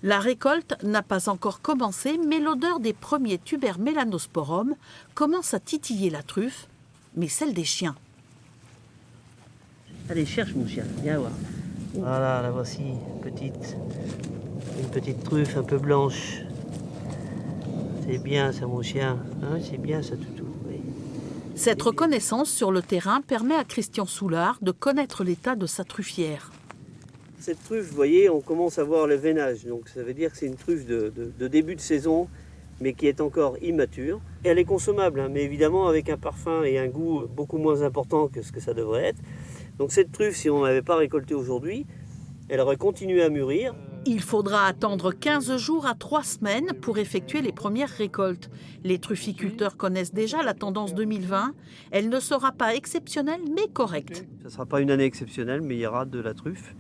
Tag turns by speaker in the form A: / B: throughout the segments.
A: La récolte n'a pas encore commencé, mais l'odeur des premiers tubères mélanosporum commence à titiller la truffe, mais celle des chiens.
B: Allez, cherche mon chien, viens voir. Voilà, la voici, une petite truffe un peu blanche. C'est bien ça mon chien, hein, c'est bien ça toutou. Oui.
A: Cette reconnaissance sur le terrain permet à Christian Soulard de connaître l'état de sa truffière.
B: Cette truffe, vous voyez, on commence à voir le veinage, donc ça veut dire que c'est une truffe de début de saison, mais qui est encore immature. Et elle est consommable, hein, mais évidemment avec un parfum et un goût beaucoup moins important que ce que ça devrait être. Donc cette truffe, si on n'avait pas récolté aujourd'hui, elle aurait continué à mûrir.
A: Il faudra attendre 15 jours à 3 semaines pour effectuer les premières récoltes. Les trufficulteurs connaissent déjà la tendance 2020. Elle ne sera pas exceptionnelle, mais correcte.
B: Ça ne sera pas une année exceptionnelle, mais il y aura de la truffe.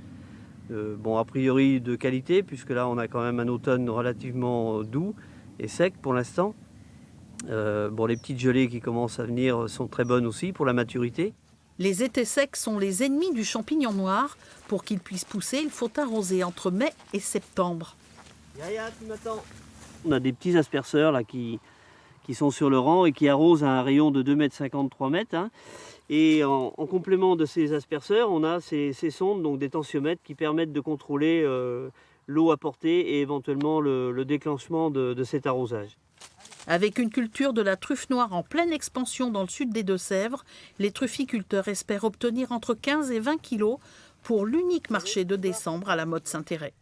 B: Bon, a priori de qualité, puisque là on a quand même un automne relativement doux et sec pour l'instant. Bon, les petites gelées qui commencent à venir sont très bonnes aussi pour la maturité.
A: Les étés secs sont les ennemis du champignon noir. Pour qu'il puisse pousser, il faut arroser entre mai et septembre.
B: Yaya, tu m'attends. On a des petits asperceurs là qui sont sur le rang et qui arrosent à un rayon de 2,50 m, 3 mètres. Hein. Et en complément de ces asperceurs, on a ces sondes, donc des tensiomètres, qui permettent de contrôler l'eau apportée et éventuellement le déclenchement de cet arrosage.
A: Avec une culture de la truffe noire en pleine expansion dans le sud des Deux-Sèvres, les trufficulteurs espèrent obtenir entre 15 et 20 kilos pour l'unique marché de décembre à la Motte Saint-Hérey.